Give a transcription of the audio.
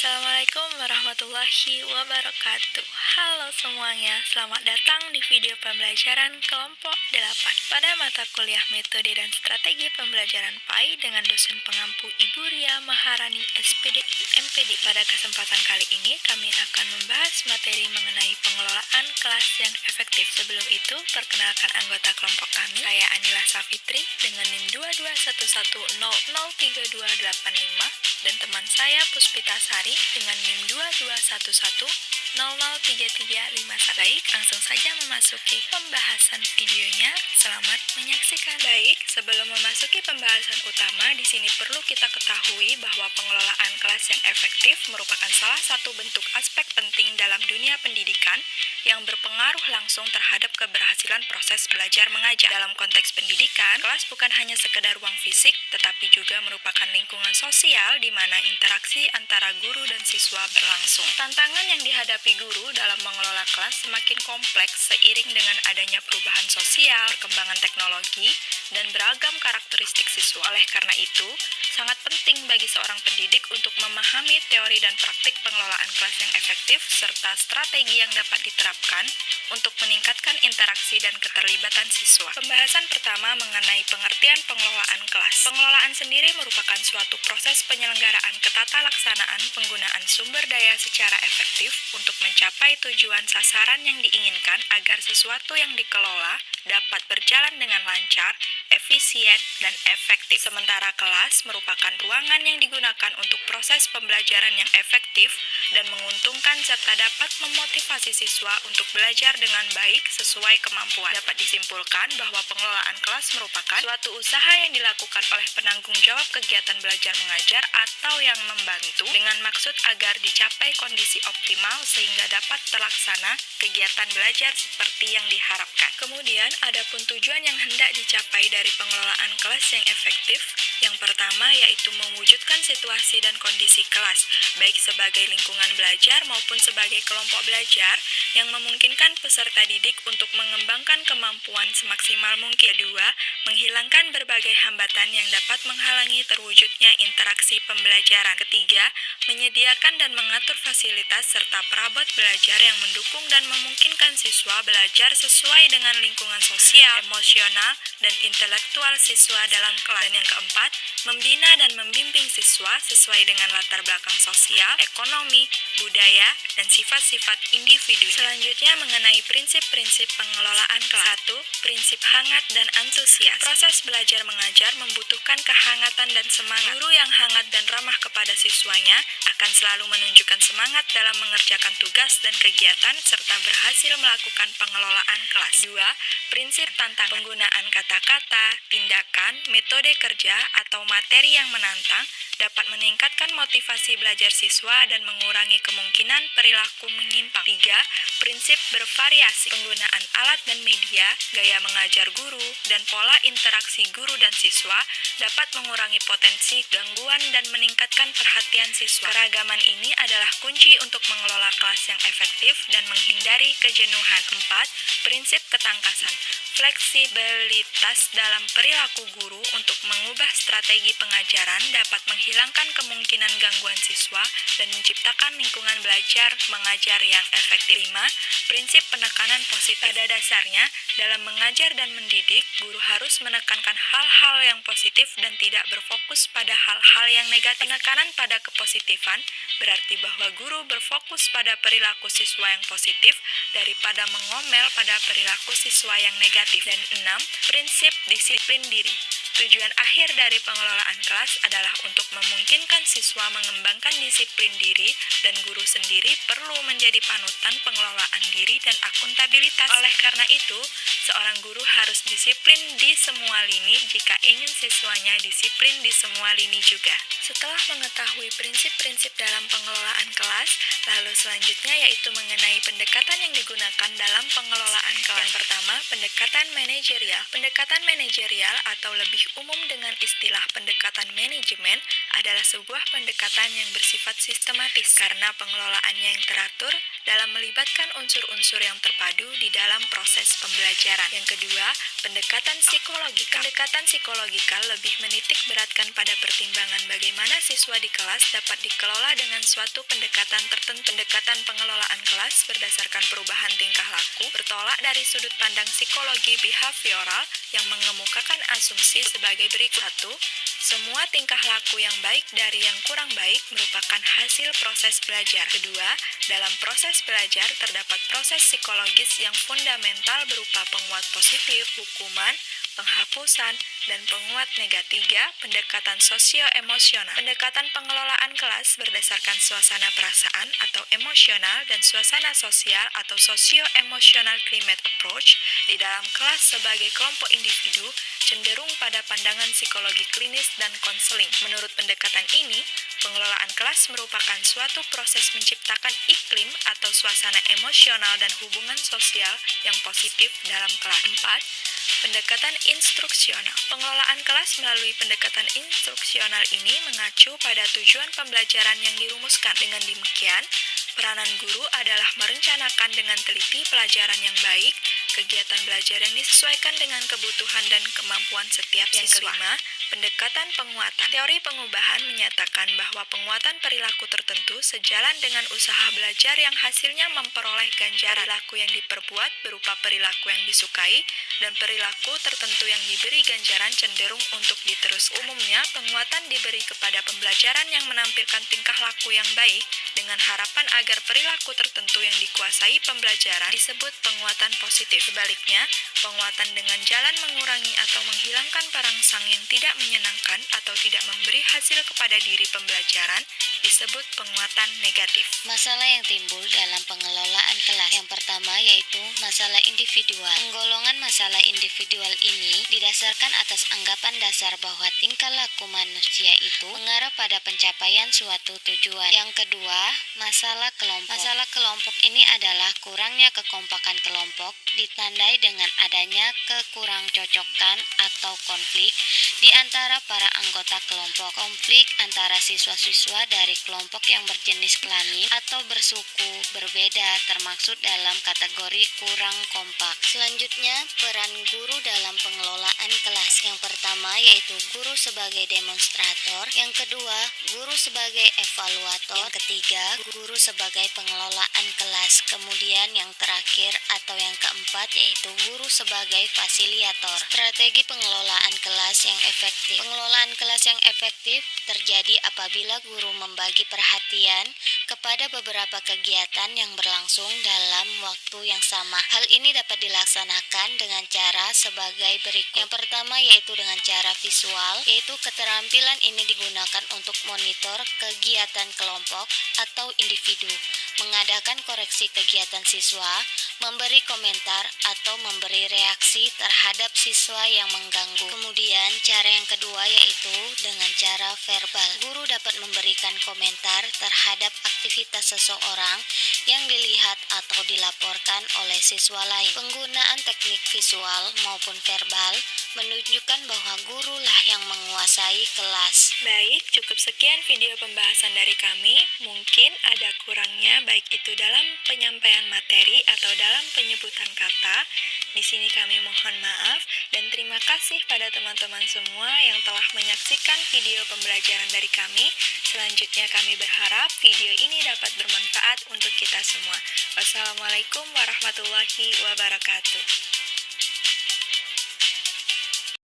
Assalamualaikum warahmatullahi wabarakatuh. Halo semuanya, selamat datang di video pembelajaran kelompok 8 pada mata kuliah Metode dan Strategi Pembelajaran PAI dengan dosen pengampu Ibu Ria Maharani SPDI MPD. Pada kesempatan kali ini kami akan membahas materi mengenai pengelolaan kelas yang efektif. Sebelum itu, perkenalkan anggota kelompok kami. Saya Anila Safitri dengan NIM 221003285 dan teman saya Puspita Sari dengan NIM 221003351. Baik, langsung saja memasuki pembahasan videonya. Selamat menyaksikan. Baik, sebelum memasuki pembahasan utama, di sini perlu kita ketahui bahwa pengelolaan kelas yang efektif merupakan salah satu bentuk aspek penting dalam dunia pendidikan yang berpengaruh langsung terhadap keberhasilan proses belajar mengajar. Dalam konteks pendidikan, kelas bukan hanya sekedar ruang fisik, tetapi juga merupakan lingkungan sosial di mana interaksi antara guru dan siswa berlangsung. Tantangan yang dihadapi guru dalam mengelola kelas semakin kompleks seiring dengan adanya perubahan sosial, perkembangan teknologi, dan beragam karakteristik siswa. Oleh karena itu, sangat penting bagi seorang pendidik untuk memahami teori dan praktik pengelolaan kelas yang efektif serta strategi yang dapat diterapkan untuk meningkatkan interaksi dan keterlibatan siswa. Pembahasan pertama mengenai pengertian pengelolaan kelas. Pengelolaan sendiri merupakan suatu proses penyelenggaraan ketatalaksanaan penggunaan sumber daya secara efektif untuk mencapai tujuan sasaran yang diinginkan agar sesuatu yang dikelola dapat berjalan dengan lancar, efisien, dan efektif. Sementara kelas merupakan ruangan yang digunakan untuk proses pembelajaran yang efektif dan menguntungkan serta dapat memotivasi siswa untuk belajar dengan baik sesuai kemampuan. Dapat disimpulkan bahwa pengelolaan kelas merupakan suatu usaha yang dilakukan oleh penanggung jawab kegiatan belajar mengajar atau yang membantu dengan maksud agar dicapai kondisi optimal sehingga dapat terlaksana kegiatan belajar seperti yang diharapkan. Kemudian, adapun tujuan yang hendak dicapai dari pengelolaan kelas yang efektif, yang pertama yaitu mewujudkan situasi dan kondisi kelas, baik sebagai lingkungan belajar maupun sebagai kelompok belajar yang memungkinkan peserta didik untuk mengembangkan kemampuan semaksimal mungkin. Kedua, menghilangkan berbagai hambatan yang dapat menghalangi terwujudnya interaksi pembelajaran. Ketiga, menyediakan dan mengatur fasilitas serta perabot belajar yang mendukung dan memungkinkan siswa belajar sesuai dengan lingkungan sosial, emosional, dan intelektual siswa dalam kelas. Dan yang keempat, membina dan membimbing siswa sesuai dengan latar belakang sosial, ekonomi, budaya, dan sifat-sifat individu. Selanjutnya mengenai prinsip-prinsip pengelolaan kelas. 1. Prinsip hangat dan antusias. Proses belajar mengajar membutuhkan kehangatan dan semangat. Guru yang hangat dan ramah kepada siswanya akan selalu menunjukkan semangat dalam mengerjakan tugas dan kegiatan serta berhasil melakukan pengelolaan kelas. 2. Prinsip tantangan. Penggunaan kata-kata, tindakan, metode kerja, atau materi yang menantang dapat meningkatkan motivasi belajar siswa dan mengurangi kemungkinan perilaku menyimpang. 3. Prinsip bervariasi. Penggunaan alat dan media, gaya mengajar guru, dan pola interaksi guru dan siswa dapat mengurangi potensi gangguan dan meningkatkan perhatian siswa. Keragaman ini adalah kunci untuk mengelola kelas yang efektif dan menghindari kejenuhan. 4. Prinsip ketangkasan. Fleksibilitas dalam perilaku guru untuk mengubah strategi pengajaran dapat menghilangkan kemungkinan gangguan siswa dan menciptakan lingkungan belajar mengajar yang efektif. 5. Prinsip penekanan positif. Pada dasarnya, dalam mengajar dan mendidik, guru harus menekankan hal-hal yang positif dan tidak berfokus pada hal-hal yang negatif. Penekanan pada kepositifan berarti bahwa guru berfokus pada perilaku siswa yang positif daripada mengomel pada perilaku siswa yang negatif. Dan 6. Prinsip disiplin diri. Tujuan akhir dari pengelolaan kelas adalah untuk memungkinkan siswa mengembangkan disiplin diri dan guru sendiri perlu menjadi panutan pengelolaan diri dan akuntabilitas. Oleh karena itu, seorang guru harus disiplin di semua lini jika ingin siswanya disiplin di semua lini juga. Setelah mengetahui prinsip-prinsip dalam pengelolaan kelas, lalu selanjutnya yaitu mengenai pendekatan yang digunakan dalam pengelolaan kelas. Yang pertama, pendekatan manajerial. Pendekatan manajerial atau lebih umum dengan istilah pendekatan manajemen adalah sebuah pendekatan yang bersifat sistematis karena pengelolaannya yang teratur dalam melibatkan unsur-unsur yang terpadu di dalam proses pembelajaran. Yang kedua, Pendekatan psikologikal. Pendekatan psikologikal lebih menitik beratkan pada pertimbangan bagaimana siswa di kelas dapat dikelola dengan suatu pendekatan tertentu. Pendekatan pengelolaan kelas berdasarkan perubahan tingkah laku bertolak dari sudut pandang psikologi behavioral yang mengemukakan asumsi sebagai berikut. 1. Semua tingkah laku yang baik dari yang kurang baik merupakan hasil proses belajar. Kedua, dalam proses belajar terdapat proses psikologis yang fundamental berupa penguat positif, hukuman, penghapusan, dan penguat negatif. 3. Pendekatan sosio-emosional. Pendekatan pengelolaan kelas berdasarkan suasana perasaan atau emosional dan suasana sosial atau sosio-emosional climate approach di dalam kelas sebagai kelompok individu cenderung pada pandangan psikologi klinis dan konseling. Menurut pendekatan ini, pengelolaan kelas merupakan suatu proses menciptakan iklim atau suasana emosional dan hubungan sosial yang positif dalam kelas. 4. Pendekatan instruksional. Pengelolaan kelas melalui pendekatan instruksional ini mengacu pada tujuan pembelajaran yang dirumuskan. Dengan demikian, peranan guru adalah merencanakan dengan teliti pelajaran yang baik, kegiatan belajar yang disesuaikan dengan kebutuhan dan kemampuan setiap siswa. Kelima, pendekatan penguatan. Teori pengubahan menyatakan bahwa penguatan perilaku tertentu sejalan dengan usaha belajar yang hasilnya memperoleh ganjaran. Perilaku yang diperbuat berupa perilaku yang disukai dan perilaku tertentu yang diberi ganjaran cenderung untuk diteruskan. Umumnya, penguatan diberi kepada pembelajaran yang menampilkan tingkah laku yang baik dengan harapan agar perilaku tertentu yang dikuasai pembelajaran disebut penguatan positif. Sebaliknya, penguatan dengan jalan mengurangi atau menghilangkan perangsang yang tidak menyenangkan atau tidak memberi hasil kepada diri pembelajaran disebut penguatan negatif. Masalah yang timbul dalam pengelolaan kelas. Yang pertama yaitu masalah individual. Penggolongan masalah individual ini didasarkan atas anggapan dasar bahwa tingkah laku manusia itu mengarah pada pencapaian suatu tujuan. Yang kedua, masalah kelompok. Masalah kelompok ini adalah kurangnya kekompakan kelompok ditandai dengan adanya kekurang cocokan atau konflik di antara para anggota kelompok. Konflik antara siswa-siswa dari kelompok yang berjenis kelamin atau bersuku berbeda termasuk dalam kategori kurang kompak. Selanjutnya, peran guru dalam pengelolaan kelas. Yang pertama yaitu guru sebagai demonstrator, yang kedua guru sebagai evaluator, yang ketiga guru sebagai pengelolaan kelas, kemudian yang terakhir atau yang keempat yaitu guru sebagai fasilitator. Strategi pengelolaan kelas yang efektif. Pengelolaan kelas yang efektif terjadi apabila guru membagi perhatian kepada beberapa kegiatan yang berlangsung dalam waktu yang sama. Hal ini dapat dilaksanakan dengan cara sebagai berikut. Yang pertama yaitu dengan cara visual, yaitu keterampilan ini digunakan untuk monitor kegiatan kelompok atau individu, mengadakan koreksi kegiatan siswa, memberi komentar atau memberi reaksi terhadap siswa yang mengganggu. Kemudian cara yang kedua yaitu dengan cara verbal. Guru dapat memberikan komentar terhadap aktivitas seseorang yang dilihat atau dilaporkan oleh siswa lain. Penggunaan teknik visual maupun verbal menunjukkan bahwa gurulah yang menguasai kelas. Baik, cukup sekian video pembahasan dari kami. Mungkin ada kurangnya baik itu dalam penyampaian materi atau dalam penyebutan kata. Di sini kami mohon maaf dan terima kasih pada teman-teman semua yang telah menyaksikan video pembelajaran dari kami. Selanjutnya kami berharap video ini dapat bermanfaat untuk kita semua. Wassalamualaikum warahmatullahi wabarakatuh.